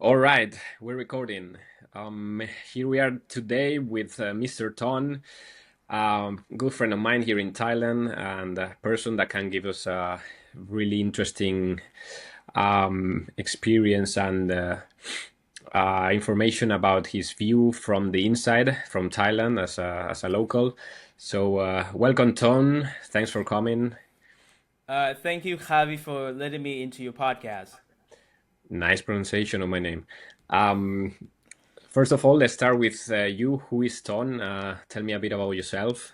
All right, we're recording. Here we are today with Mr. Ton, good friend of mine here in Thailand, and a person that can give us a really interesting experience and information about his view from the inside, from Thailand as a local. So, welcome, Ton. Thanks for coming. Thank you, Javi, for letting me into your podcast. Nice pronunciation of my name. Um, First of all, let's start with you. Who is Ton? Tell me a bit about yourself.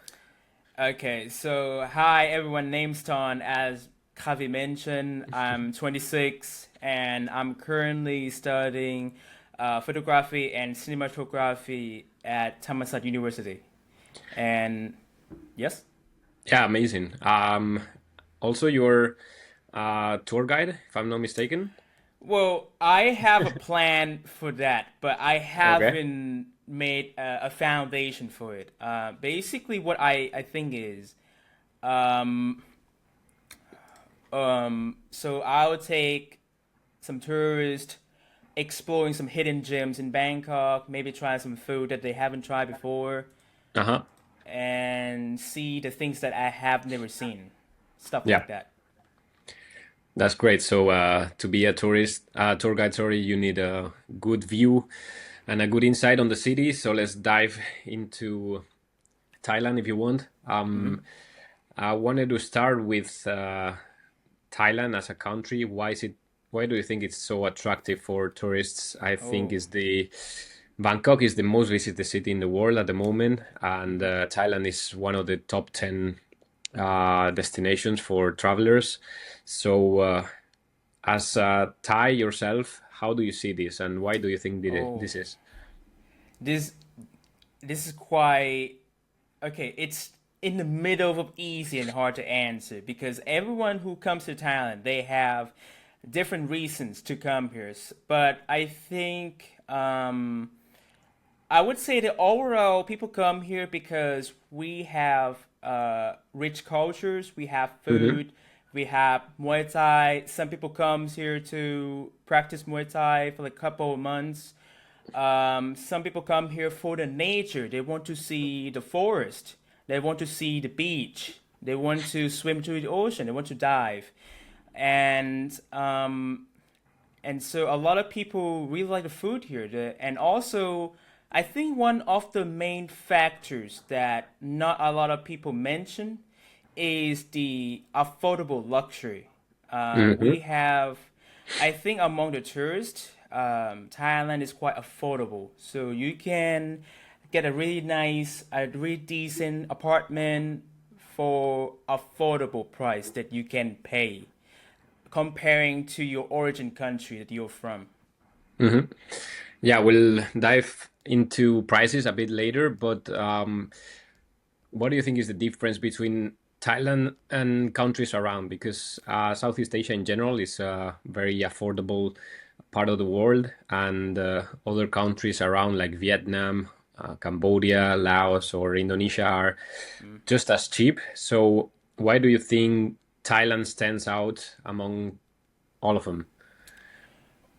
Okay, so hi everyone, name's Ton. As Javi mentioned, I'm 26 and I'm currently studying photography and cinematography at Thammasat University. And yes? Yeah, amazing. Also, you're a tour guide, if I'm not mistaken. Well, I have a plan for that, but I Okay. haven't made a foundation for it. Basically, what I think is um, so I'll take some tourists exploring some hidden gems in Bangkok, maybe try some food that they haven't tried before, Uh-huh. and see the things that I have never seen. Stuff Yeah, like that. that's great. So, to be a tour guide, sorry, you need a good view and a good insight on the city. So let's dive into Thailand if you want. Hmm. I wanted to start with Thailand as a country. Why do you think it's so attractive for tourists? I think Oh. is the Bangkok is the most visited city in the world at the moment, and Hmm. Thailand is one of the top 10 destinations for travelers. So, as a Thai yourself, how do you see this, and why do you think Oh. this is? This this is quite okay. It's in the middle of easy and hard to answer because everyone who comes to Thailand, they have different reasons to come here. But I think I would say that overall people come here because we have rich cultures, we have Hmm. food, we have Muay Thai. Some people comes here to practice Muay Thai for like a couple of months. Some people come here for the nature. They want to see the forest. They want to see the beach. They want to swim to the ocean. They want to dive, and so a lot of people really like the food here. And also, I think one of the main factors that not a lot of people mention is the affordable luxury. We Hmm. have, I think, among the tourists, Thailand is quite affordable. So you can get a really nice, a really decent apartment for affordable price that you can pay comparing to your origin country that you're from. Hmm. Yeah, we'll dive into prices a bit later, but what do you think is the difference between Thailand and countries around? Because Southeast Asia in general is a very affordable part of the world, and other countries around like Vietnam, Cambodia, Laos, or Indonesia are Mm. just as cheap. So, why do you think Thailand stands out among all of them?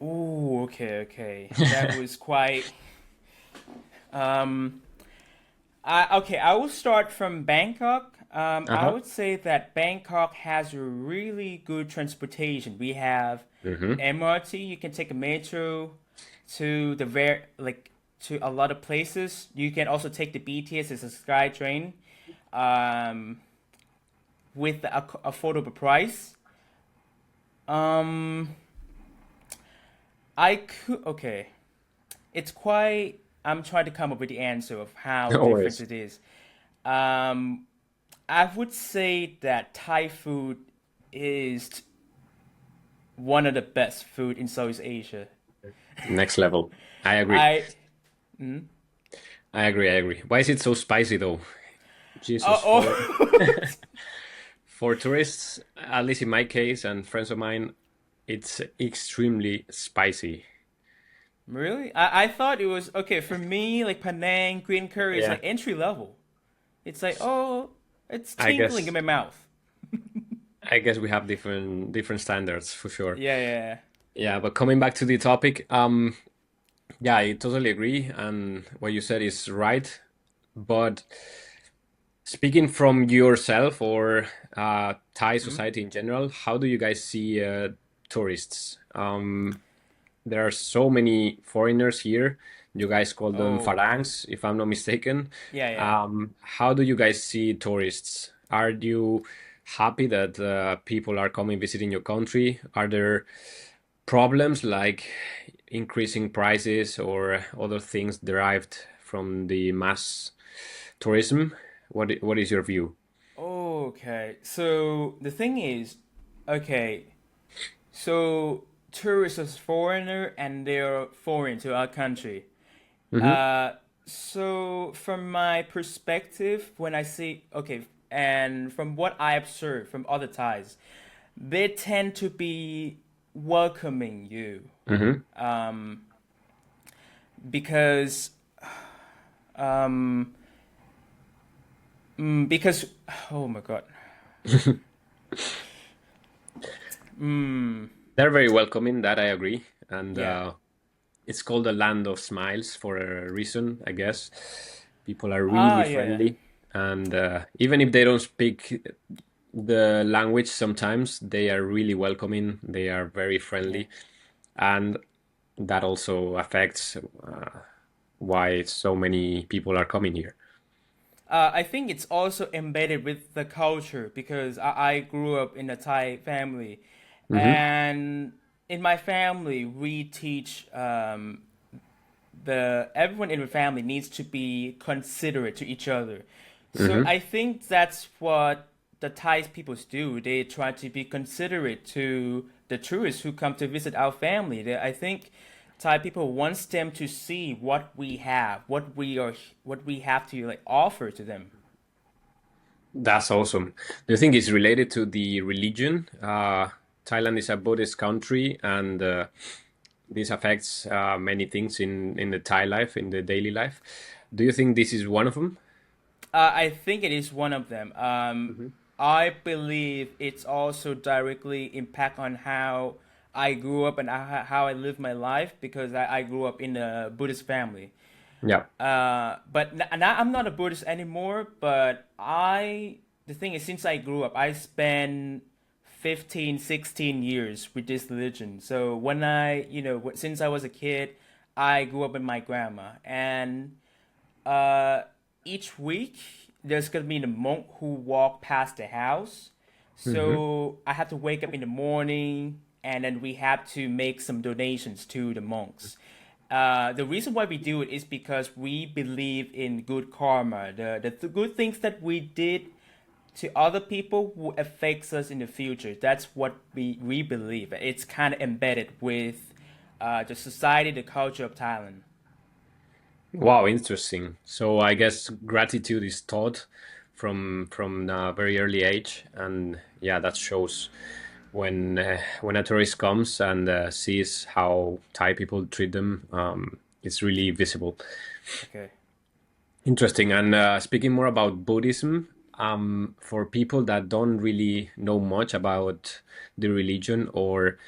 Ooh, okay, okay. That was quite. Um, I will start from Bangkok. I Uh-huh. would say that Bangkok has a really good transportation. We have Mm-hmm. MRT. You can take a metro to the like to a lot of places. You can also take the BTS as a sky train, um, with the affordable price. Um, I could okay. It's quite. I'm trying to come up with the answer of how No different worries. it is. Um, I would say that Thai food is one of the best food in Southeast Asia. Next level. I agree. I mm, I agree. I agree. Why is it so spicy though? Jesus, for oh, for tourists, at least in my case and friends of mine, it's extremely spicy. really? I thought it was okay for me. Like Penang green curry is Yeah, like entry level. It's like oh, it's I tingling in guess my mouth. I guess we have different standards for sure. Yeah, yeah. Yeah, but coming back to the topic, yeah, I totally agree, and what you said is right. But speaking from yourself or Thai Hmm? society in general, how do you guys see tourists? There are so many foreigners here. You guys call them Oh, phalanx, if I'm not mistaken. yeah, yeah. How do you guys see tourists? Are you happy that people are coming visiting your country? Are there problems like increasing prices or other things derived from the mass tourism? What is your view? Okay. So the thing is, okay, so tourists is foreigner and they're foreign to our country. Hmm. Uh, so from my perspective, when I see, okay, and from what I observe from other Thais, they tend to be welcoming you, Hmm. um, because um, because oh my god. Mm, They're very welcoming, that I agree. And yeah. it's called the land of smiles for a reason, I guess. People are Ah, really yeah, yeah. friendly. And even if they don't speak the language, sometimes they are really welcoming. They are very Yeah. friendly. And that also affects why so many people are coming here. I think it's also embedded with the culture because I grew up in a Thai family, Hmm. and in my family we teach the everyone in the family needs to be considerate to each other. So Hmm. I think that's what the Thai people do. They try to be considerate to the tourists who come to visit our family. I think Thai people wants them to see what we have, what we have to like offer to them. That's awesome. Do you think it's related to the religion? Thailand is a Buddhist country, and this affects many things in the Thai life, in the daily life. Do you think this is one of them? I think it is one of them. Hmm. I believe it's also directly impact on how I grew up and how I live my life because I grew up in a Buddhist family. Yeah. But now I'm not a Buddhist anymore. But the thing is, since I grew up, I spent 15, 16 years with this religion. So when since I was a kid, I grew up with my grandma, and uh, each week there's gonna be the monk who walk past the house. Hmm. So I have to wake up in the morning, and then we have to make some donations to the monks. The reason why we do it is because we believe in good karma. The good things that we did to other people will affects us in the future. That's what we believe. It's kind of embedded with the society, the culture of Thailand. Wow, interesting. So I guess gratitude is taught from a very early age, and yeah, that shows when a tourist comes and sees how Thai people treat them. It's really visible. Okay. Interesting. And speaking more about Buddhism, for people that don't really know much about the religion or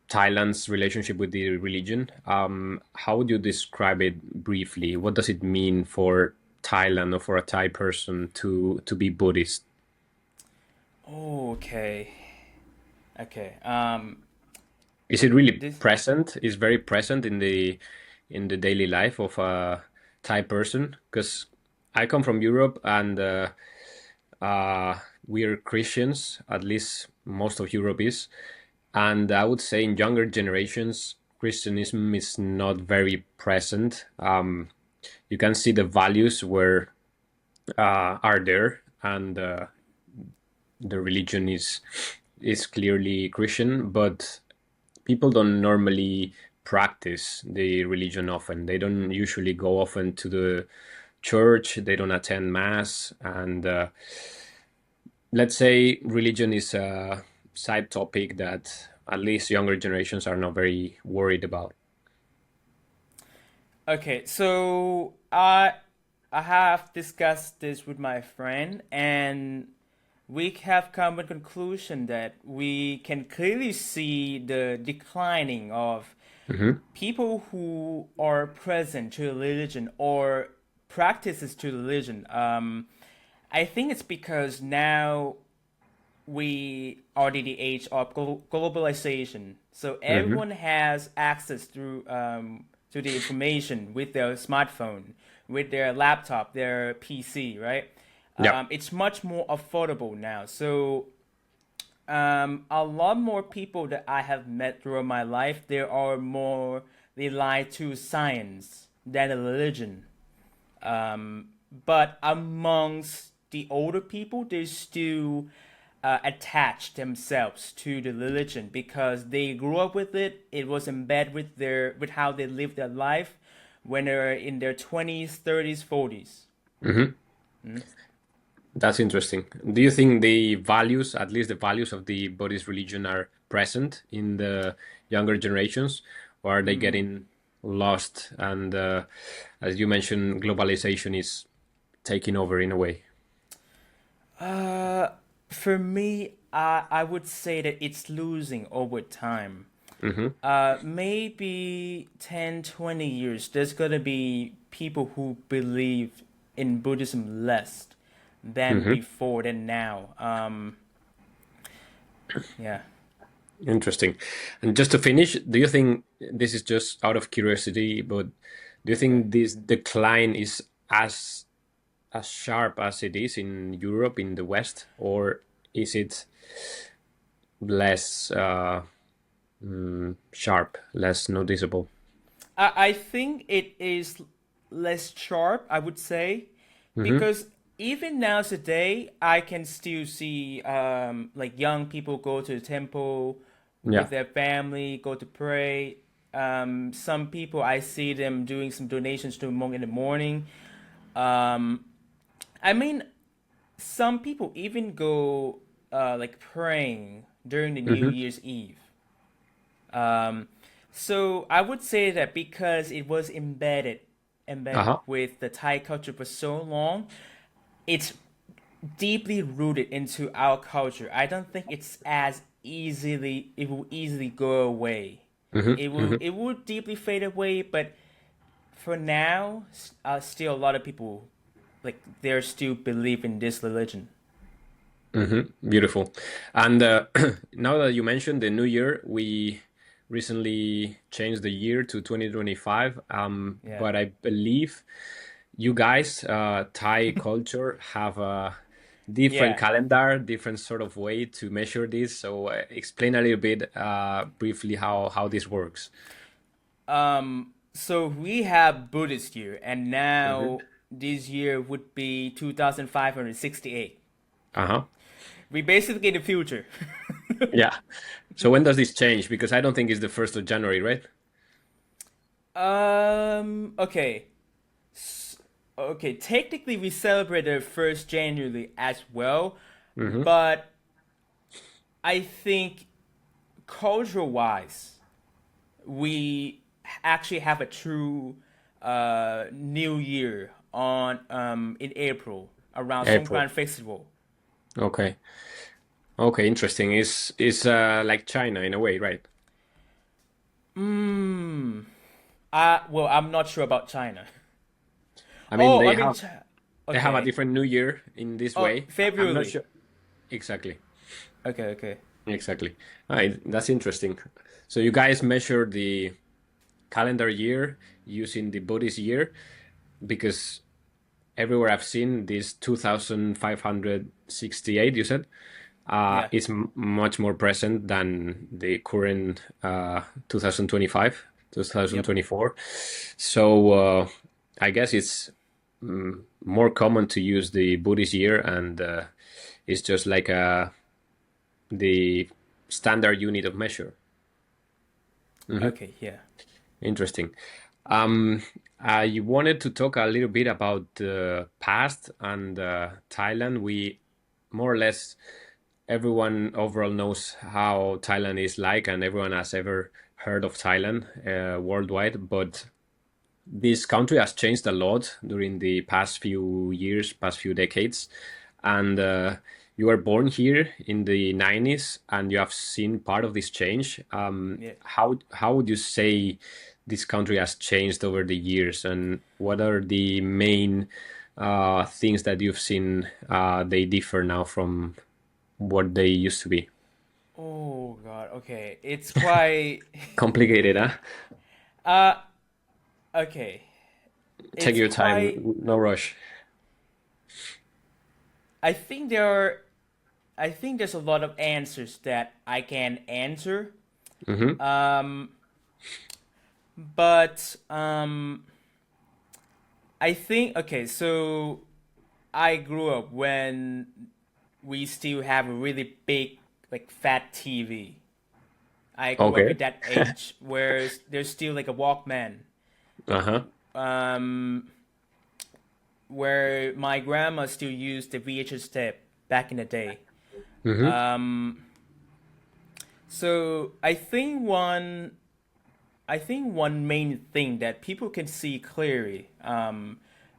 Thailand's relationship with the religion, how would you describe it briefly? What does it mean for Thailand or for a Thai person to be Buddhist? Okay. Okay. Is it really This. present? Is very present in the daily life of a Thai person? Because I come from Europe and we're Christians, at least most of Europe is. And I would say in younger generations, Christianism is not very present. You can see the values where are there, and the religion is clearly Christian, but people don't normally practice the religion often. They don't usually go often to the church. They don't attend mass, and let's say religion is a side topic that at least younger generations are not very worried about. Okay. So I have discussed this with my friend, and we have come to the conclusion that we can clearly see the declining of Hmm. people who are present to religion or practices to religion. I think it's because now we are in the age of globalization, so Hmm. everyone has access to the information with their smartphone, with their laptop, their PC, right? Yeah. It's much more affordable now. So a lot more people that I have met throughout my life, there are more they lie to science than a religion. Um, but amongst the older people, they still attach themselves to the religion because they grew up with it. It was embedded with how they live their life when they're in their 20s, 30s, 40s. Hmm. That's interesting. Do you think the values, at least the values of the Buddhist religion, are present in the younger generations, or are they getting lost? And as you mentioned, globalization is taking over in a way. Uh, for me, I would say that it's losing over time. Hmm. Maybe 10, 20 years, there's gonna be people who believe in Buddhism less than Hmm. before, than now. Yeah. Interesting. And just to finish, do you think this is just out of curiosity, but do you Okay. think this decline is as sharp as it is in Europe, in the West, or is it less sharp, less noticeable? I think it is less sharp, I would say, Hmm. because even now today, I can still see like young people go to the temple with Yeah. their family, go to pray. Some people I see them doing some donations to a monk in the morning. Um, I mean, some people even go like praying during the New Hmm. Year's Eve. Um, so I would say that because it was embedded Uh-huh. with the Thai culture for so long, it's deeply rooted into our culture. I don't think it's as easily it will easily go away. Hmm. Hmm. It will deeply fade away, but for now, still a lot of people like they're still believe in this religion. Hmm. Beautiful. And now that you mentioned the new year, we recently changed the year to 2025. Yeah. But I believe you guys, Thai culture, have a different Yeah. calendar, different sort of way to measure this. So explain a little bit briefly how this works. So we have Buddhist year, and Hmm. now this year would be 2568. Uh-huh. We basically in the future. Yeah. So when does this change? Because I don't think it's the 1st of January, right? Okay. Okay, technically we celebrate the first January as well, Hmm. but I think cultural wise, we actually have a true New Year on in April around April. Songkran Festival. Okay. Okay, interesting. Is like China in a way, right? Hmm. Well, I'm not sure about China. I mean, Oh, I mean, they have a okay. different New Year in this Oh, way. I'm not February. sure exactly. Okay, okay. Exactly. That's interesting. So you guys measure the calendar year using the Buddhist year because everywhere I've seen this 2568, you said, Yeah. is much more present than the current 2025, Yep. 2024. So I guess it's more common to use the Buddhist year, and it's just like the standard unit of measure. Hmm. Okay, yeah. Interesting. I wanted to talk a little bit about the past and Thailand. We more or less everyone overall knows how Thailand is like, and everyone has ever heard of Thailand worldwide. But this country has changed a lot during the past few years, past few decades, and you were born here in the 90s and you have seen part of this change. Yeah. How would you say this country has changed over the years, and what are the main things that you've seen they differ now from what they used to be? Oh God. Okay. It's quite. Complicated, huh? uh. Okay. Take It's your time, quite. no rush. I think there are. I think there's a lot of answers that I can answer. Mm-hmm. Um. But I think okay. So I grew up when we still have a really big, like, fat TV. I grew up Okay. in that age where there's still like a Walkman, Uh-huh. um, where my grandma still used the VHS tape back in the day. Mm-hmm. Um, so I think one main thing that people can see clearly,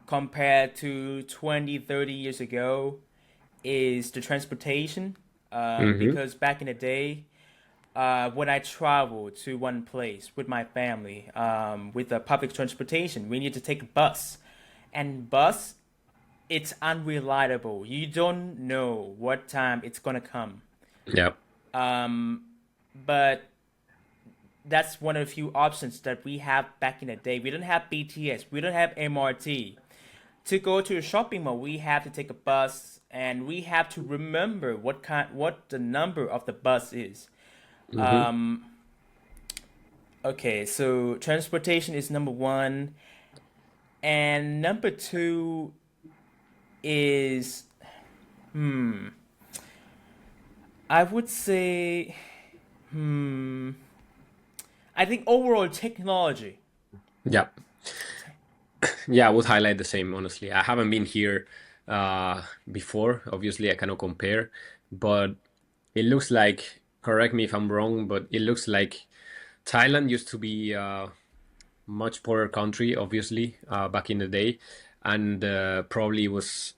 compared to 20, 30 years ago, is the transportation. Mm-hmm. Because back in the day, when I travel to one place with my family, with the public transportation, we need to take a bus. And bus, it's unreliable. You don't know what time it's gonna come. Yeah. Um, but that's one of the few options that we have back in the day. We don't have BTS, we don't have MRT. To go to a shopping mall, we have to take a bus, and we have to remember what the number of the bus is. Mm-hmm. Um, Okay, so transportation is number one, and number two is, hmm, I would say, hmm, I think overall technology. Yeah. Yeah, I would highlight the same, honestly. I haven't been here before. Obviously, I cannot compare, but it looks like, correct me if I'm wrong, but it looks like Thailand used to be a much poorer country, obviously, back in the day, and probably was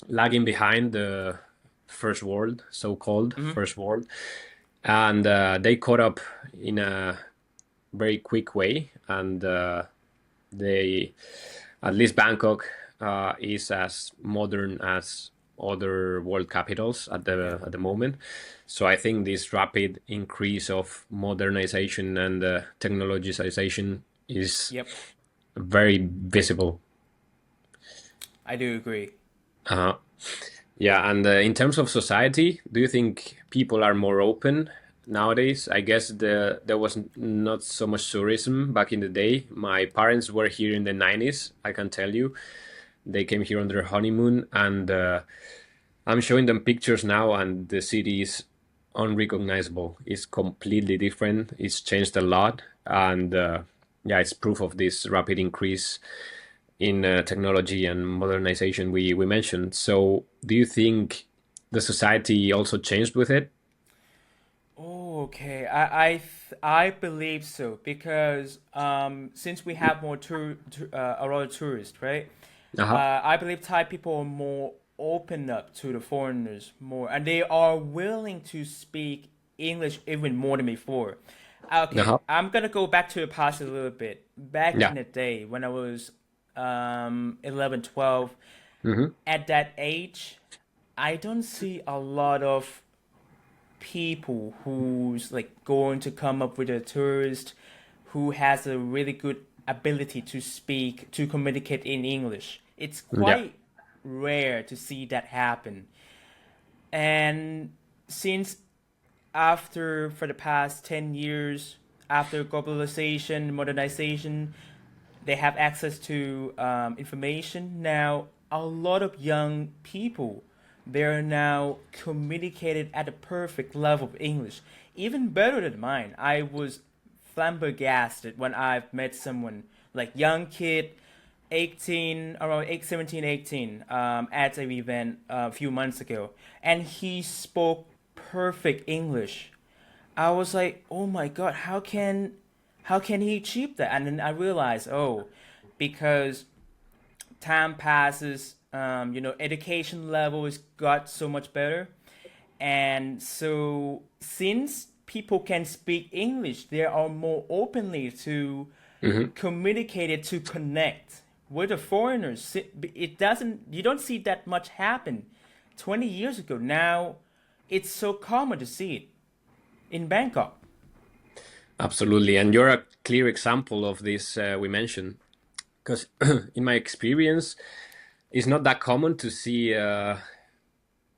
lagging behind the first world, so-called Hmm. first world, and they caught up in a very quick way, and they, at least Bangkok, is as modern as other world capitals Yeah. at the moment. So I think this rapid increase of modernization and technologization is Yep. very visible. I do agree. Uh, yeah, and in terms of society, do you think people are more open nowadays? I guess there was not so much tourism back in the day. My parents were here in the 90s, I can tell you. They came here on their honeymoon, and I'm showing them pictures now, and the city is unrecognizable. It's completely different. It's changed a lot, and yeah, it's proof of this rapid increase in technology and modernization we mentioned. So, do you think the society also changed with it? Oh, okay. I believe so because since we have more a lot of tourists, right? Uh-huh. I believe Thai people are more open up to the foreigners more, and they are willing to speak English even more than before. Okay, Uh-huh. I'm gonna go back to the past a little bit. Back Yeah. in the day when I was 11, 12, Mm-hmm. at that age, I don't see a lot of people who's like going to come up with a tourist who has a really good ability to speak to communicate in English. It's Yeah. quite rare to see that happen. And since after for the past 10 years after globalization, modernization, they have access to information now. A lot of young people, they're now communicated at a perfect level of English, even better than mine. I was flabbergasted when I've met someone like young kid, 18, around 8, 17, 18, at an event a few months ago, and he spoke perfect English. I was like, oh my god, how can he achieve that? And then I realized, oh, because time passes, education level has got so much better. And so, since people can speak English, they are more openly to Hmm. communicate it, to connect with the foreigners. It doesn't, you don't see that much happen 20 years ago. Now, it's so common to see it in Bangkok. Absolutely. And you're a clear example of this we mentioned. Because in my experience, it's not that common to see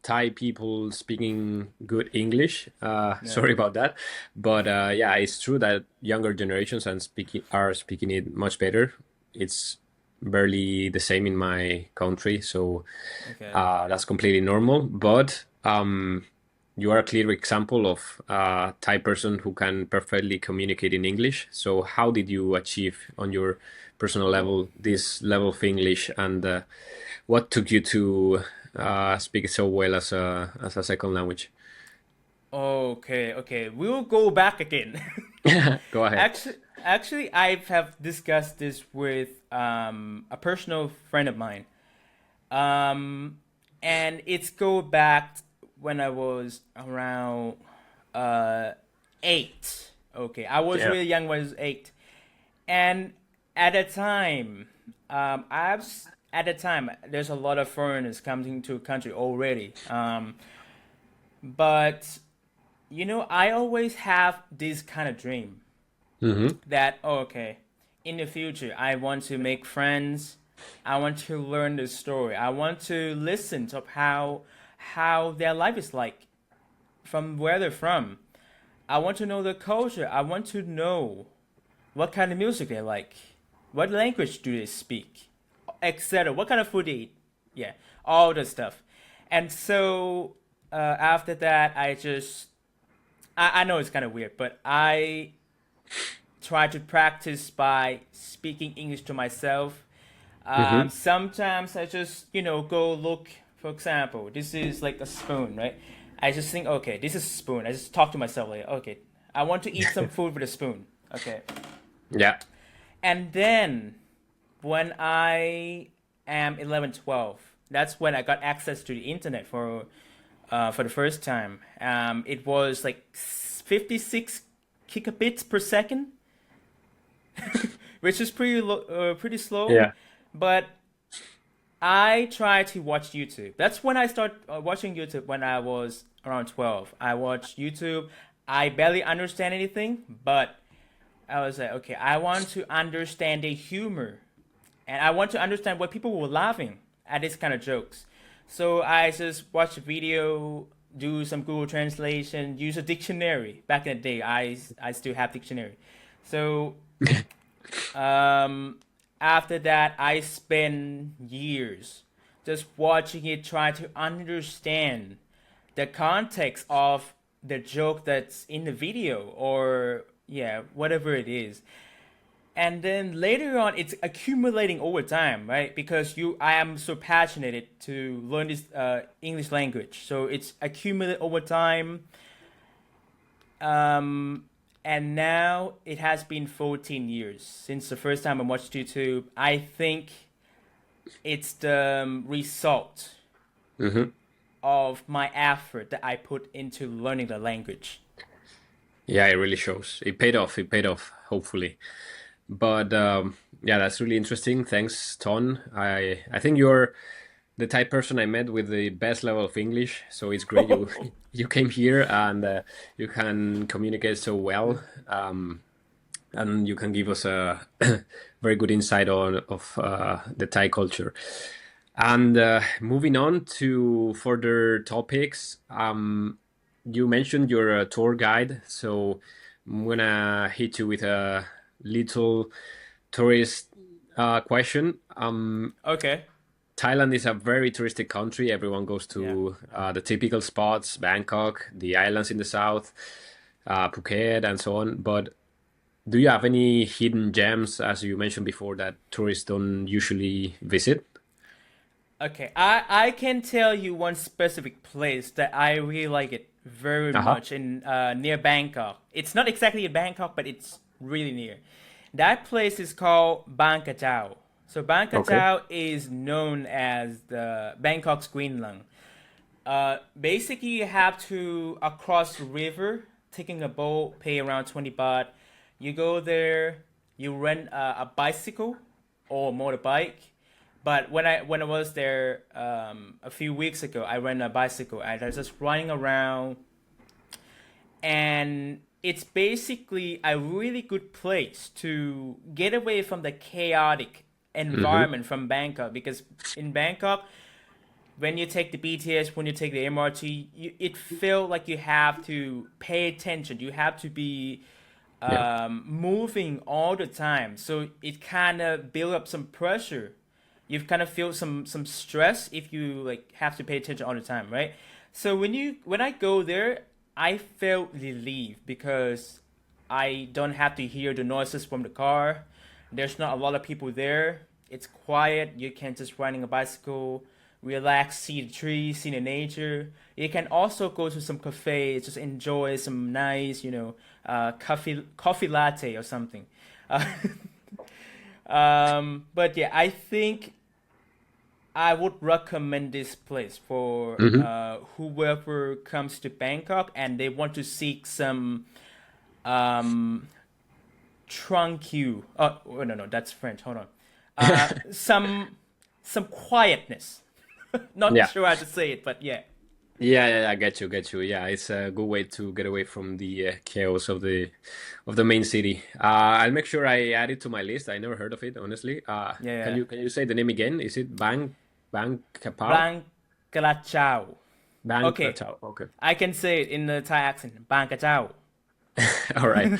Thai people speaking good English. Yeah. Sorry about that, but yeah, it's true that younger generations are speaking it much better. It's barely the same in my country, so Okay. that's completely normal. But you are a clear example of a Thai person who can perfectly communicate in English. So how did you achieve on your personal Oh. level this level of English, and what took you to speak it so well as a second language? Okay, okay. We'll go back again. Go ahead. Actually, I have discussed this with a personal friend of mine. Um, and it's go back when I was around uh 8. Okay, I was Yeah. really young when I was 8, and at the time, at the time there's a lot of foreigners coming to a country already. But I always have this kind of dream Mm-hmm. that, oh, okay, in the future I want to make friends. I want to learn the story. I want to listen to how their life is like, from where they're from. I want to know the culture. I want to know what kind of music they like, what language do they speak, etc. What kind of food they eat. Yeah, all the stuff. And so after that, I know it's kind of weird, but I try to practice by speaking English to myself. Mm-hmm. Sometimes I just, go look, for example, this is like a spoon, right? I just think, okay, this is a spoon. I just talk to myself like, okay, I want to eat some food with a spoon. Okay. Yeah. And then when I am 11, 12, that's when I got access to the internet for the first time. It was like 56 gigabits per second, which is pretty slow. Yeah. But I try to watch YouTube. That's when I start watching YouTube when I was around 12. I watched YouTube. I barely understand anything, but I was like, okay, I want to understand the humor, and I want to understand why people were laughing at this kind of jokes. So I just watch a video, do some Google translation, use a dictionary. Back in the day, I still have dictionary. So um, after that, I spend years just watching it, try to understand the context of the joke that's in the video, or yeah, whatever it is. And then later on, it's accumulating over time, right? Because I am so passionate to learn this English language, so it's accumulated over time. um and now it has been 14 years since the first time I watched YouTube. I think it's the result Mm-hmm. of my effort that I put into learning the language. Yeah, it really shows. It paid off. It paid off, hopefully. But yeah, that's really interesting. Thanks, Ton. I think you're the type person I met with the best level of English. So it's great you you came here and you can communicate so well. And you can give us a very good insight on of the Thai culture. And moving on to further topics, you mentioned you're a tour guide, so I'm gonna hit you with a little tourist question. Okay. Thailand is a very touristic country. Everyone goes Yeah. to the typical spots, Bangkok, the islands in the south, Phuket, and so on. But do you have any hidden gems, as you mentioned before, that tourists don't usually visit? Okay, I can tell you one specific place that I really like it very Uh-huh. much in near Bangkok. It's not exactly in Bangkok, but it's really near. That place is called Bangkok. So Bang Okay. Krachao is known as the Bangkok's Green Lung. Basically, you have to across the river, taking a boat, pay around 20 baht. You go there, you rent a bicycle or motorbike. But when I was there a few weeks ago, I rented a bicycle. I was just riding around, and it's basically a really good place to get away from the chaotic Mm-hmm. environment from Bangkok, because in Bangkok, when you take the BTS, when you take the MRT, it feels like you have to pay attention. You have to be Yeah. moving all the time. So it kind of build up some pressure. You kind of feel some stress if you like have to pay attention all the time, right? So when I go there, I felt relieved because I don't have to hear the noises from the car. There's not a lot of people there. It's quiet. You can just riding a bicycle, relax, see the trees, see the nature. You can also go to some cafe, just enjoy some nice, coffee latte or something. Uh, but yeah, I think I would recommend this place for Mm-hmm. whoever comes to Bangkok and they want to seek some um, tranquil. Oh no, no, that's French. Hold on. Some quietness. Not Yeah. sure how to say it, but yeah. Yeah, yeah, I get you, get you. Yeah, it's a good way to get away from the chaos of the main city. I'll make sure I add it to my list. I never heard of it, honestly. Yeah. Can you say the name again? Is it Bang Kapao? Bang Kalachao. Bang Okay, Krachao. Okay. I can say it in the Thai accent. Bang Kachao. All right.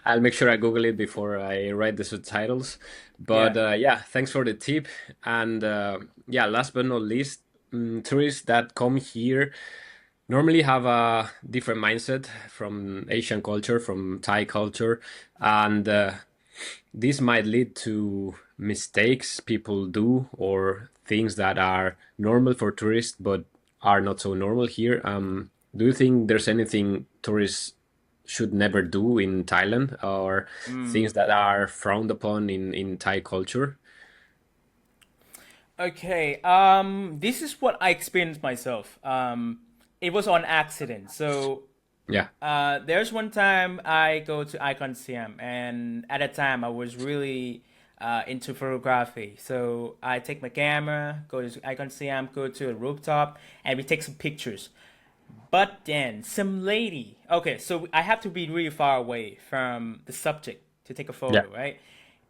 I'll make sure I Google it before I write the subtitles. But Yeah. yeah, thanks for the tip. And yeah, last but not least, tourists that come here normally have a different mindset from Asian culture, from Thai culture, and this might lead to mistakes people do or things that are normal for tourists but are not so normal here. Do you think there's anything tourists should never do in Thailand or Mm. things that are frowned upon in Thai culture? Okay. This is what I experienced myself. It was on accident. So, Yeah. there's one time I go to Icon Siam, and at that time I was really into photography. So I take my camera, go to Icon Siam, go to a rooftop, and we take some pictures. But then some lady. Okay, so I have to be really far away from the subject to take a Yeah. photo, right?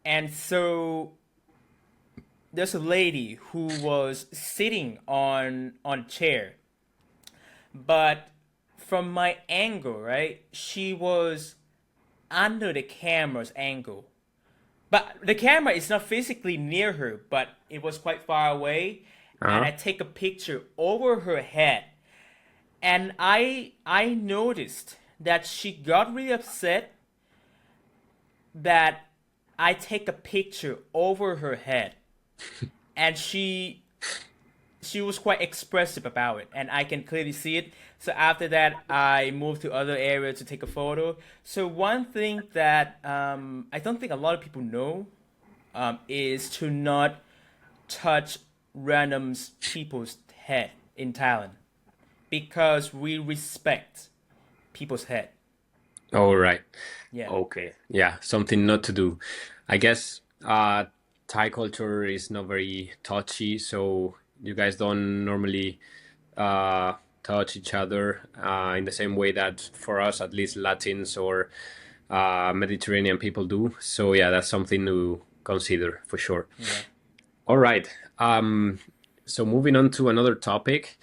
And so there's a lady who was sitting on a chair, but from my angle, right, she was under the camera's angle. But the camera is not physically near her, but it was quite far away, and Uh-huh. I take a picture over her head. And I noticed that she got really upset that I take a picture over her head, and she was quite expressive about it, and I can clearly see it. So after that, I moved to other areas to take a photo. So one thing that I don't think a lot of people know is to not touch random people's head in Thailand, because we respect people's head. All right. Yeah. Okay. Yeah, something not to do. I guess Thai culture is not very touchy, so you guys don't normally uh touch each other in the same way that for us, at least Latins or Mediterranean people do. So yeah, that's something to consider for sure. Yeah. All right. So moving on to another topic,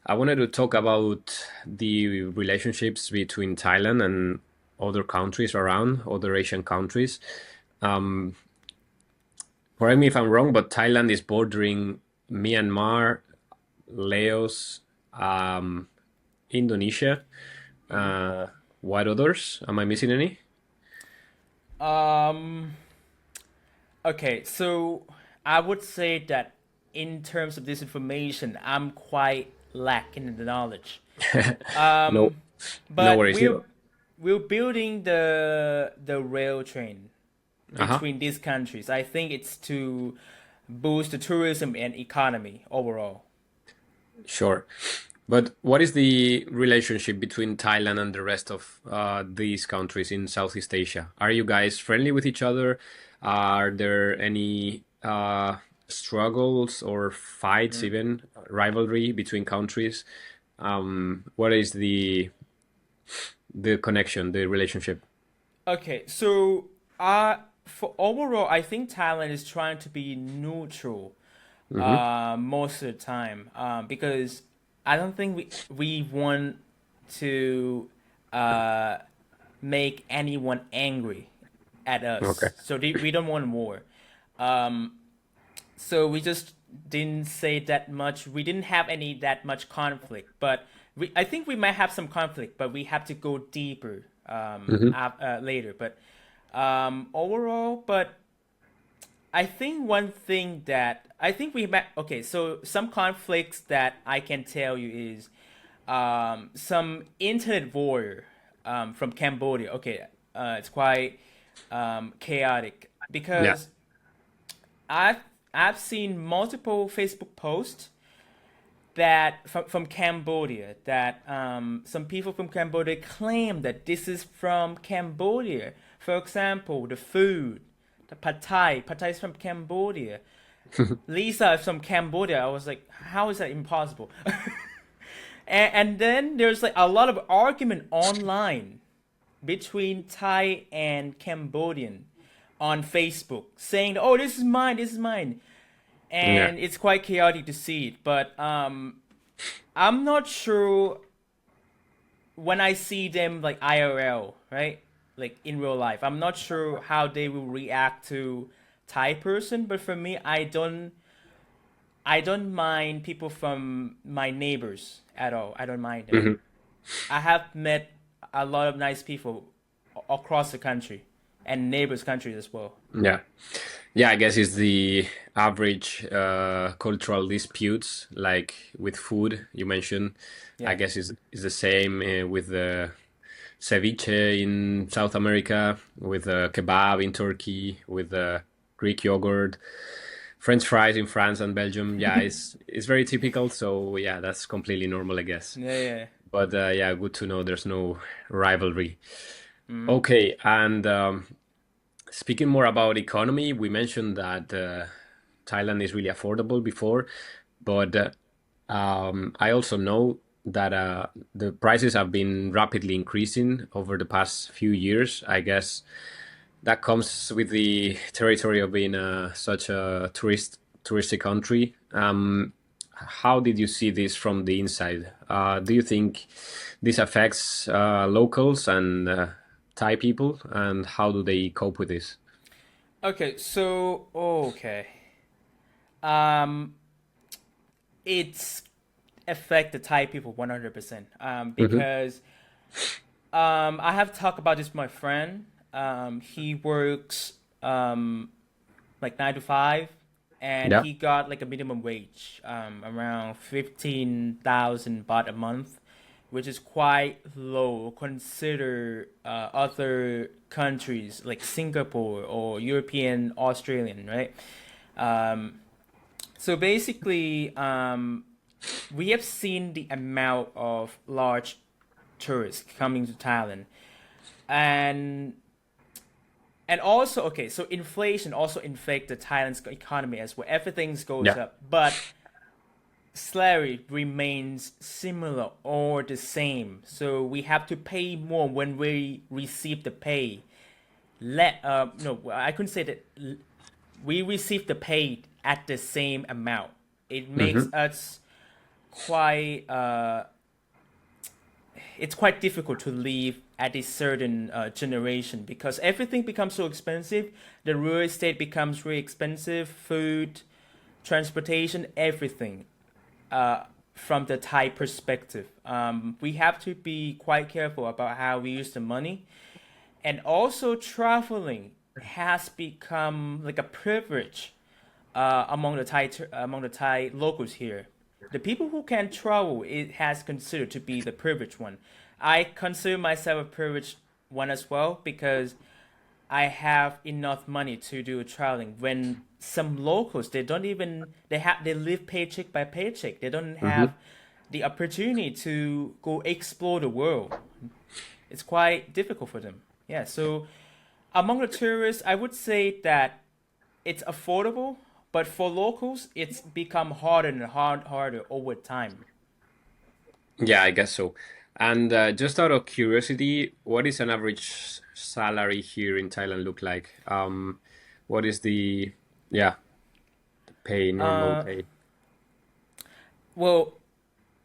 I wanted to talk about the relationships between Thailand and other countries around, other Asian countries. Um, Correct me if I'm wrong, but Thailand is bordering Myanmar, Laos, um, Indonesia. Uh, what others? Am I missing any? Um. Okay. So I would say that in terms of this information, I'm quite lacking in the knowledge. No, no But worries. we're building the rail train. Uh-huh. between these countries. I think it's to boost the tourism and economy overall. Sure. But what is the relationship between Thailand and the rest of these countries in Southeast Asia? Are you guys friendly with each other? Are there any struggles or fights, Mm. even rivalry between countries? What is the connection, the relationship? Okay, so for overall, I think Thailand is trying to be neutral Hmm. most of the time because I don't think we want to uh, make anyone angry at Okay. us. So we don't want war. Um, so we just didn't say that much. We didn't have any that much conflict, but I think we might have some conflict, but we have to go deeper Hmm. later. But overall, but I think one thing that I think we met. Okay, so some conflicts that I can tell you is some internet warrior from Cambodia. Okay, it's quite chaotic Yeah. because I've I've seen multiple Facebook posts that from Cambodia that some people from Cambodia claim that this is from Cambodia. For example, the food, the pad thai is from Cambodia. Lisa is from Cambodia. I was like, how is that impossible? And then there's like a lot of argument online between Thai and Cambodian on Facebook saying, "Oh, this is mine, this is mine," Yeah. and it's quite chaotic to see it. But I'm not sure when I see them like IRL, right? Like in real life, I'm not sure how they will react to Thai person. But for me, I don't mind people from my neighbors at all. I don't mind them. Hmm. I have met a lot of nice people across the country and neighbors countries as well. Yeah. Yeah, I guess it's the average cultural disputes, like with food you mentioned. I Yeah. guess is the same with the ceviche in South America, with the kebab in Turkey, with the Greek yogurt, French fries in France and Belgium. Yeah, it's very typical. So yeah, that's completely normal, I guess. Yeah, yeah. But yeah, good to know there's no rivalry. Mm. Okay, and speaking more about economy, we mentioned that Thailand is really affordable before, but I also know that the prices have been rapidly increasing over the past few years. I guess that comes with the territory of being such a touristic country. How did you see this from the inside? Do you think this affects locals and Thai people, and how do they cope with this? Okay, so okay. Um it's affect the Thai people 100%. Hmm. Because I have talked about this with my friend. He works like 9 to 5, and Yeah. he got like a minimum wage, around 15,000 baht a month, which is quite low. Consider other countries like Singapore or European, Australian, right? Um, so basically, we have seen the amount of large tourists coming to Thailand, and also, okay, so inflation also infect the Thailand's economy as well. Everything goes Yeah. up, but salary remains similar or the same. So we have to pay more when we receive the pay. No, I couldn't say that. We receive the pay at the same amount. It makes Hmm. us quite it's quite difficult to live at a certain generation because everything becomes so expensive. The real estate becomes really expensive, food, transportation, everything. Uh, from the Thai perspective, we have to be quite careful about how we use the money, and also traveling has become like a privilege among the Thai locals here. The people who can travel, it has considered to be the privileged one. I consider myself a privileged one as well because I have enough money to do traveling. When some locals, they don't even they live paycheck by paycheck. They don't Hmm. have the opportunity to go explore the world. It's quite difficult for them. Yeah, so among the tourists, I would say that it's affordable, but for locals, it's become harder and harder over time. Yeah, I guess so. And just out of curiosity, what is an average salary here in Thailand look like? What is the, yeah, pay, normal Uh, pay? well,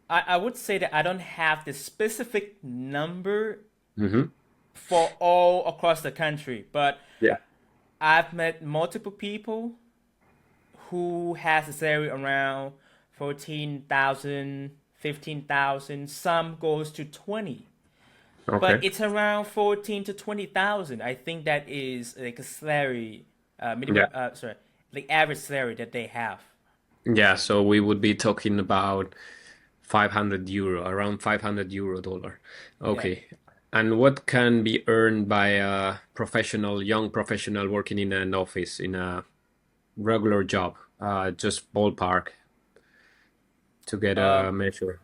I would say that I don't have the specific number Hmm. for all across the country, but Yeah. I've met multiple people who has a salary around 14,000, 15,000. Some goes to 20. But Okay. it's around 14 to 20,000. I think that is like a salary minimum Yeah. sorry, the average salary that they have. Yeah. So we would be talking about 500 euro, around 500 euro dollar. Yeah. Okay. And what can be earned by a professional, young professional working in an office in a regular job? Just ballpark to get Uh a measure.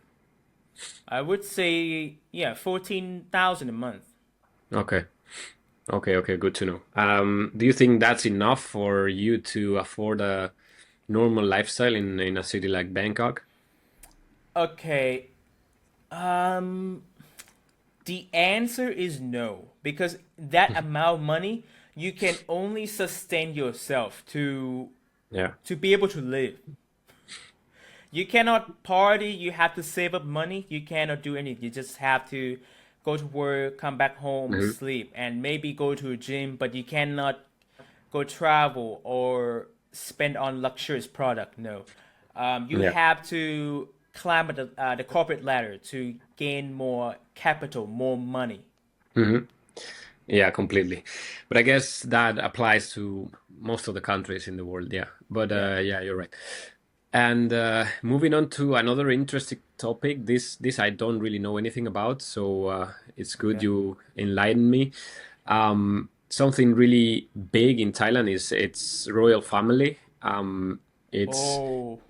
I would say yeah, 14,000 a month. Okay. Okay. Okay. Good to know. Do you think that's enough for you to afford a normal lifestyle in a city like Bangkok? Okay. Um the answer is no because that amount of money you can only sustain yourself Yeah. to be able to live. You cannot party, you have to save up money, you cannot do anything. You just have to go to work, come back home, Hmm. sleep, and maybe go to a gym, but you cannot go travel or spend on luxurious product. No. You Yeah. have to climb the corporate ladder to gain more capital, more money. Hmm. Yeah, completely. But I guess that applies to most of the countries in the world. Yeah. But Yeah. yeah, you're right. And moving on to another interesting topic. This I don't really know anything about, so it's good Okay. you enlighten me. Something really big in Thailand is its royal family. It's Oh,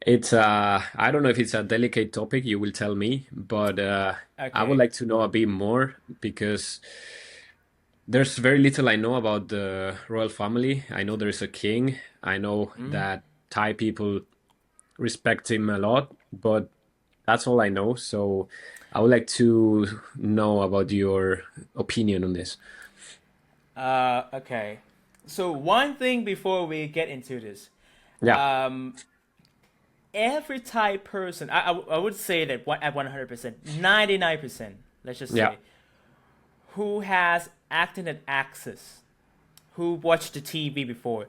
it's I don't know if it's a delicate topic. You will tell me, but I would okay. like to know a bit more because there's very little I know about the royal family. I know there is a king. I know Mm. that Thai people respect him a lot, but that's all I know. So I would like to know about your opinion on this. Okay. So one thing before we get into this, Yeah. um, every Thai person, I would say that at 100%, 99%, let's just Yeah. say, who has internet access, who watched the TV before,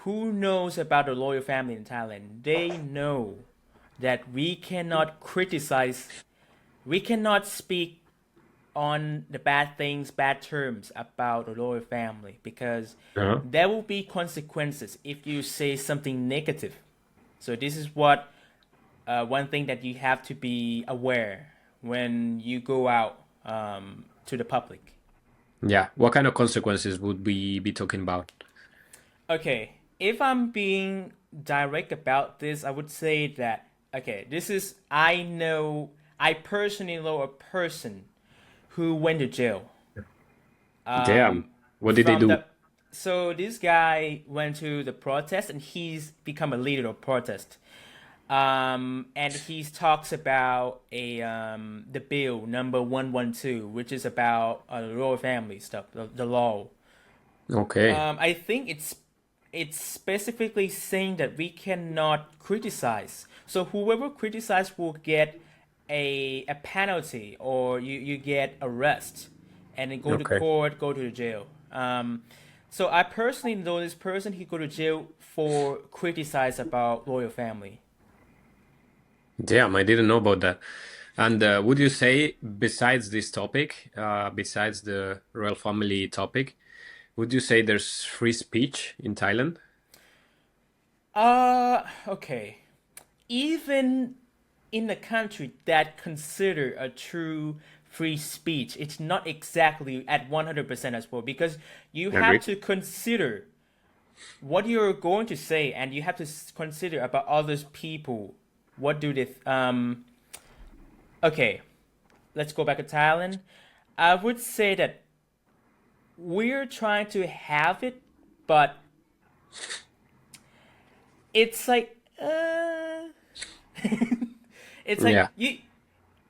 who knows about the royal family in Thailand, they know that we cannot speak on the bad things, bad terms about the royal family because Uh-huh. there will be consequences if you say something negative. So this is what one thing that you have to be aware when you go out to the public. Yeah. What kind of consequences would we be talking about? Okay, if I'm being direct about this, I would say that okay, this is I personally know a person who went to jail. Damn. What did they From do? the so this guy went to the protest and he's become a leader of protest. And he talks about a the bill number 112, which is about the royal family stuff, the law. Okay. I think it's specifically saying that we cannot criticize. So whoever criticizes will get a penalty, or you get arrest, and then go to Okay. court, go to the jail. So I personally know this person. He go to jail for criticize about royal family. Damn, I didn't know about that. And would you say, besides this topic, besides the royal family topic, would you say there's free speech in Thailand? Okay. Even in a country that consider a true free speech. It's not exactly at 100% as well because you have Agreed. to consider what you're going to say and you have to consider about others people. What do they okay, let's go back to Thailand. I would say that we're trying to have it, but it's like it's like Yeah, you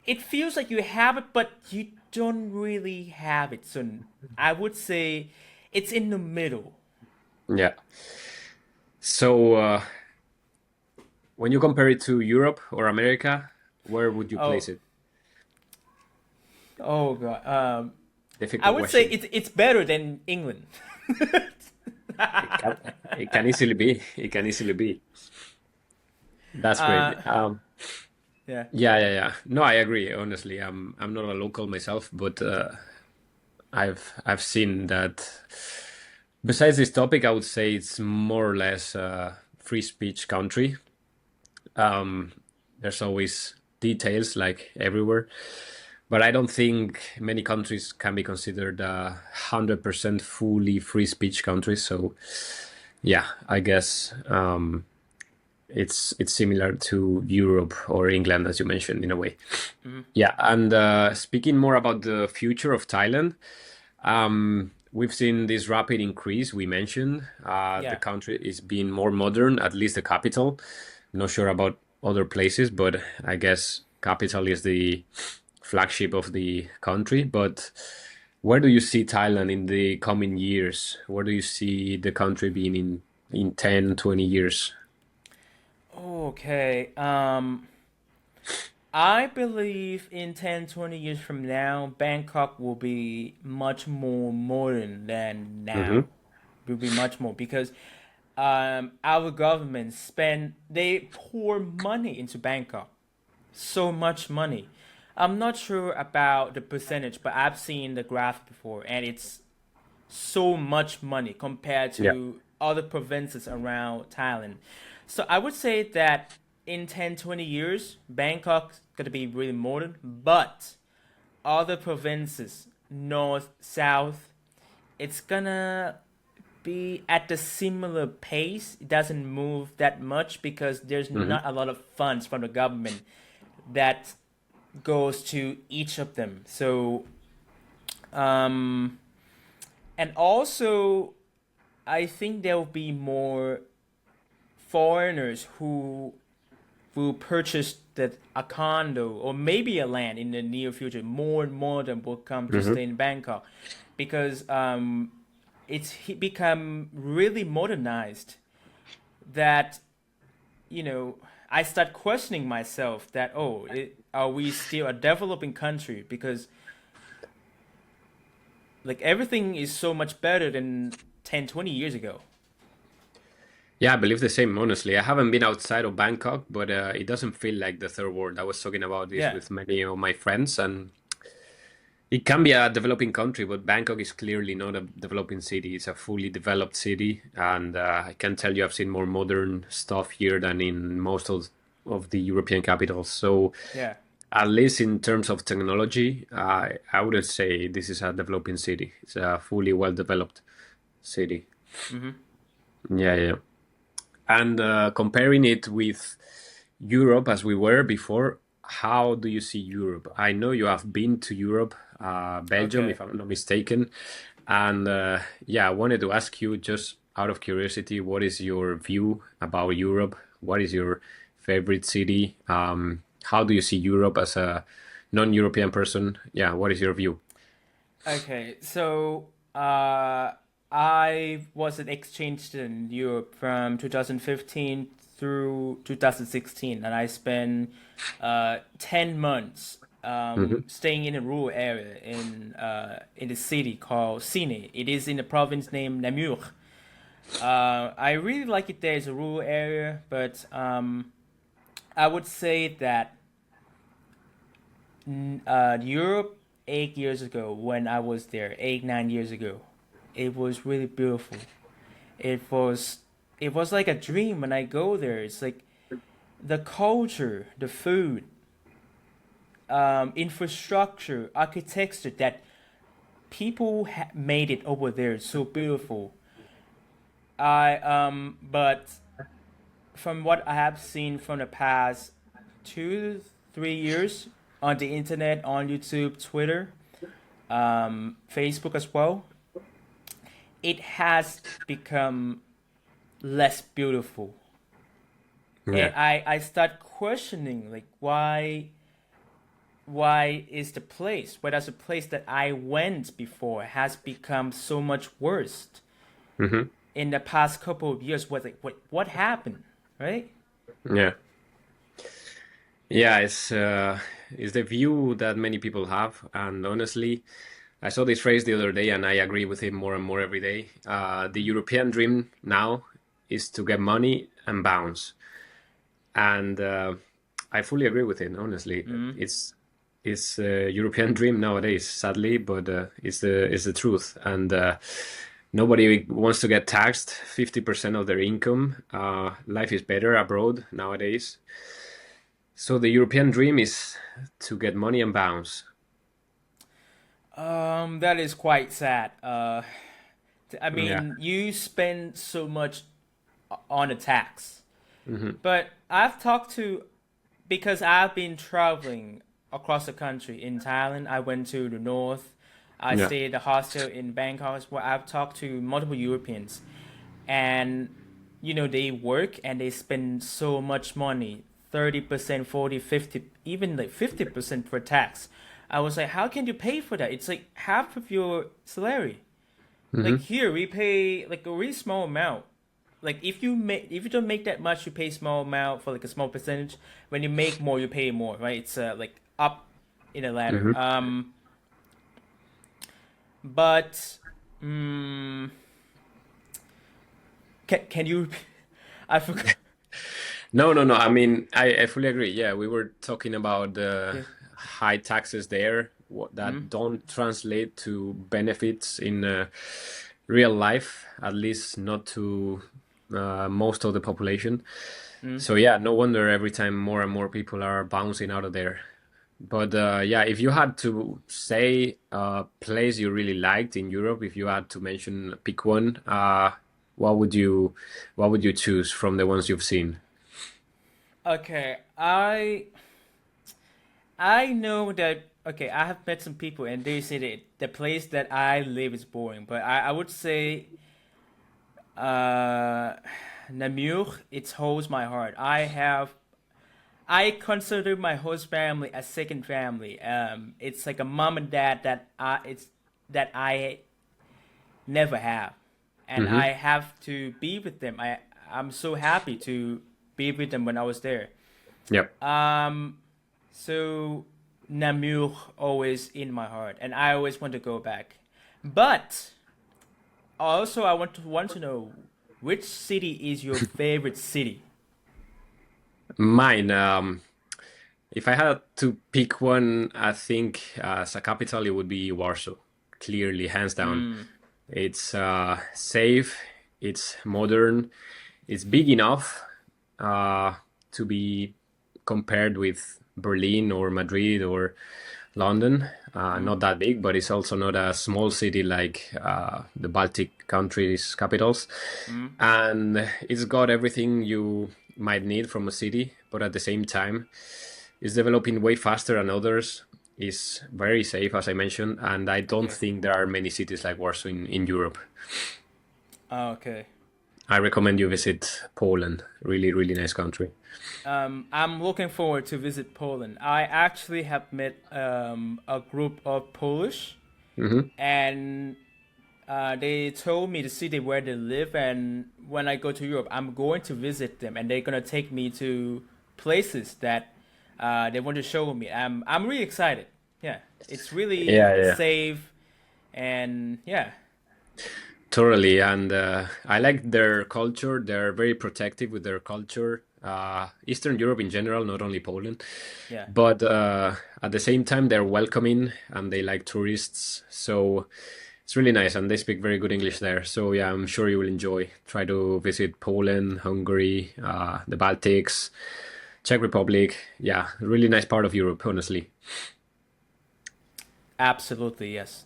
it feels like you have it but you don't really have it. So I would say it's in the middle. yeah. So when you compare it to Europe or America, where would you Oh, place it? oh god. I Difficult would say question. it's better than England. It can, it can easily be. It can easily be. That's uh great. yeah. Yeah, yeah, yeah. No, I agree. Honestly, I'm not a local myself, but I've seen that. Besides this topic, I would say it's more or less a free speech country. Um, there's always details like everywhere, but I don't think many countries can be considered 100% fully free speech countries. So yeah, I guess it's similar to Europe or England, as you mentioned, in a way. Mhm. Yeah, and speaking more about the future of Thailand, we've seen this rapid increase we mentioned. The Yeah. country is being more modern, at least the capital. Not sure about other places, but I guess capital is the flagship of the country. But where do you see Thailand in the coming years? Where do you see the country being in 10, 20 years? Okay. I believe in 10, 20 years from now, Bangkok will be much more modern than now. Mm-hmm. Will be much more because our government they pour money into Bangkok, so much money. I'm not sure about the percentage, but I've seen the graph before, and it's so much money compared Yeah. to other provinces around Thailand. So I would say that in 10, 20 years, Bangkok's going to be really modern, but other provinces, north, south, it's gonna be at the similar pace. It doesn't move that much because there's Mm-hmm. not a lot of funds from the government that goes to each of them. So, um, and also, I think there will be more foreigners who will purchase a condo or maybe a land in the near future. More and more of them will come to Mm-hmm. stay in Bangkok because become really modernized that I start questioning myself that are we still a developing country because like everything is so much better than 10, 20 years ago. Yeah, I believe the same, honestly. I haven't been outside of Bangkok, but it doesn't feel like the third world. I was talking about this Yeah. with many of my friends, and it can be a developing country, but Bangkok is clearly not a developing city. It's a fully developed city, and I can tell you I've seen more modern stuff here than in most of the European capitals. So, Yeah. at least in terms of technology, I wouldn't say this is a developing city. It's a fully well developed city. Mm-hmm. Yeah, yeah. And comparing it with Europe as we were before, how do you see Europe? I know you have been to Europe, Belgium, Okay. if I'm not mistaken. And yeah, I wanted to ask you just out of curiosity, what is your view about Europe? What is your favorite city? How do you see Europe as a non-European person? Yeah, what is your view? Okay. So I was an exchange student in Europe from 2015 through 2016, and I spent 10 months Hmm. staying in a rural area in the city called Sine. It is in the province named Namur. I really like it there. It's a rural area, but I would say that Europe 8 years ago when I was there, 8, 9 years ago, it was really beautiful. It was it was like a dream when I go there. It's like the culture, the food, infrastructure, architecture that people made it over there so beautiful. But from what I have seen from the past 2, 3 years on the internet, on YouTube, Twitter, Facebook as well, it has become less beautiful. Yeah. And I start questioning like why is the place, why does the place that I went before has become so much worse Hmm. in the past couple of years? What happened, right? Yeah. Yeah, it's the view that many people have, and honestly, I saw this phrase the other day, and I agree with it more and more every day. The European dream now is to get money and bounce, and I fully agree with it. Honestly, Mm-hmm. it's a European dream nowadays, sadly, but it's the truth, and nobody wants to get taxed 50% of their income. Life is better abroad nowadays. So the European dream is to get money and bounce. That is quite sad. I Yeah. mean, you spend so much on the tax, Hmm. but I've talked to because I've been traveling across the country. In Thailand, I went to the north. I Yeah. stayed at a hostel in Bangkok as well. I've talked to multiple Europeans, and they work and they spend so much money, 30%, 40, 50, even like 50% for tax. I was like, how can you pay for that? It's like half of your salary. Like Hmm. here we pay like a really small amount. Like if you don't make that much, you pay small amount for like a small percentage. When you make more, you pay more, right? It's like up in a ladder. Hmm. But um, can you? I forgot. No, no, no. I mean, I fully agree. Yeah, we were talking about the Yeah. high taxes there Mm, that don't translate to benefits in real life, at least not to most of the population. mm. So yeah, no wonder every time more and more people are bouncing out of there. But yeah, if you had to say a place you really liked in Europe, if you had to mention pick one, what would you what would you choose from the ones you've seen? Okay, I know that. Okay, I have met some people and they say that the place that I live is boring, but I would say uh, Namur, it holds my heart. I consider my host family a second family. It's like a mom and dad that I never have, and Hmm. I have to be with them. I'm so happy to be with them when I was there. Yep. Um, so Namur always in my heart, and I always want to go back. But also, I want to know which city is your favorite city. Mine. If I had to pick one, I think as a capital, it would be Warsaw. Clearly, hands down. Mm, It's safe. It's modern. It's big enough uh, to be compared with Berlin or Madrid or London. mm, Not that big, but it's also not a small city like the Baltic countries' capitals. mm. And it's got everything you might need from a city, but at the same time, it's developing way faster than others. Is very safe, as I mentioned, and I don't Yeah. think there are many cities like Warsaw in Europe. Oh, okay. I recommend you visit Poland. Really, really nice country. I'm looking forward to visit Poland. I actually have met a group of Polish, Hmm. and they told me the city where they live, and when I go to Europe, I'm going to visit them, and they're gonna take me to places that they want to show me. I'm really excited. Yeah, it's really Yeah, yeah, safe, and yeah, totally. And I like their culture. They're very protective with their culture. Eastern Europe in general, not only Poland, yeah. but at the same time, they're welcoming and they like tourists. So it's really nice, and they speak very good English there. So yeah, I'm sure you will enjoy. Try to visit Poland, Hungary, the Baltics. Czech Republic. Yeah, really nice part of Europe, honestly. Absolutely, yes.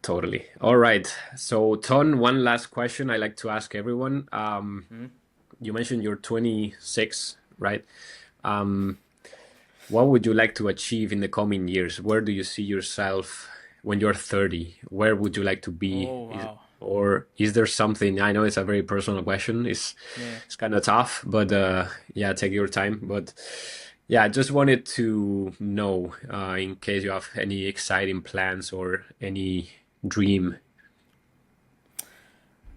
Totally. All right. So, Ton, one last question I like to ask everyone. Hmm. You mentioned you're 26, right? Um, what would you like to achieve in the coming years? Where do you see yourself when you're 30? Where would you like to be? Oh wow. Or is there something? I know it's a very personal question. Yeah. It's kind of tough, but yeah, take your time. But yeah, I just wanted to know in case you have any exciting plans or any dream.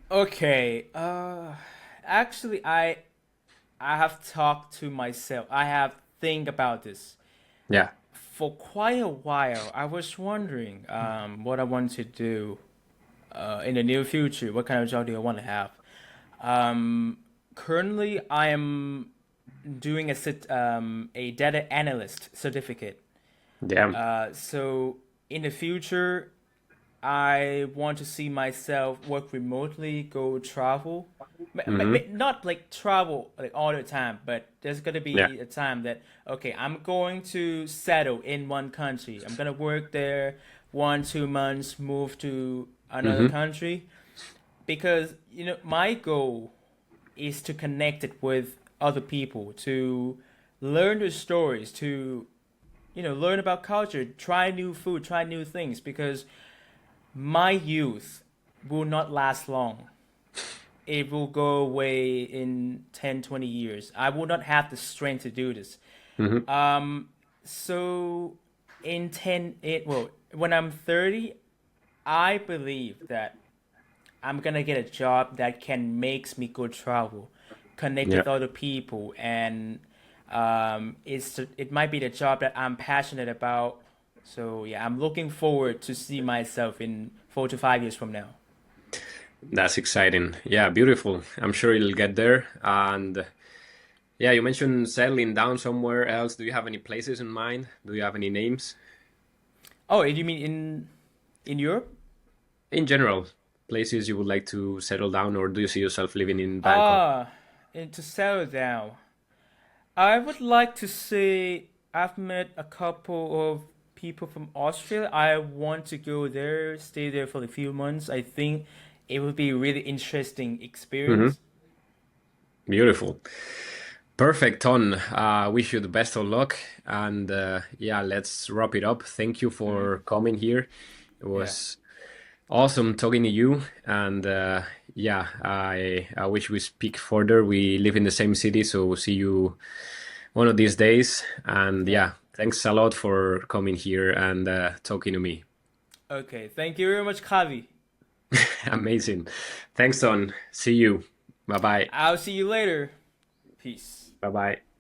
Okay. Actually, I have talked to myself. I have think about this Yeah. for quite a while. I was wondering what I want to do in the near future. What kind of job do I want to have? Um, Currently, I am doing a data analyst certificate. Damn. So in the future, I want to see myself work remotely, go travel. Mm-hmm. Not like travel like all the time, but there's gonna Yeah. be a time that okay, I'm going to settle in one country. I'm gonna work there 1, 2 months, move to another Mm-hmm. country because my goal is to connect it with other people, to learn the stories, to learn about culture, try new food, try new things because my youth will not last long. It will go away in 10, 20 years. I will not have the strength to do this. Mm-hmm. Um, so in 10, when I'm 30, I believe that I'm gonna get a job that can makes me go travel, connect Yeah. with other people, and it might be the job that I'm passionate about. So yeah, I'm looking forward to see myself in 4 to 5 years from now. That's exciting. Yeah, beautiful. I'm sure you'll get there. And yeah, you mentioned settling down somewhere else. Do you have any places in mind? Do you have any names? Oh, you mean in Europe? In general, places you would like to settle down, or do you see yourself living in Bangkok? Ah, and to settle down. I would like to say I've met a couple of people from Australia. I want to go there, stay there for a few months. I think it would be a really interesting Hmm. experience. Beautiful. Perfect, Ton. Wish you the best of luck. And yeah, let's wrap it up. Thank you Hmm. for coming here. It Yeah. was awesome talking to you. And yeah, I wish we speak further. We live in the same city, so we'll see you one of these days. And Yeah. yeah, thanks a lot for coming here and talking to me. Okay. Thank you very much, Kavi. Amazing. Thanks, Ton. See you. Bye bye. I'll see you later. Peace. Bye bye.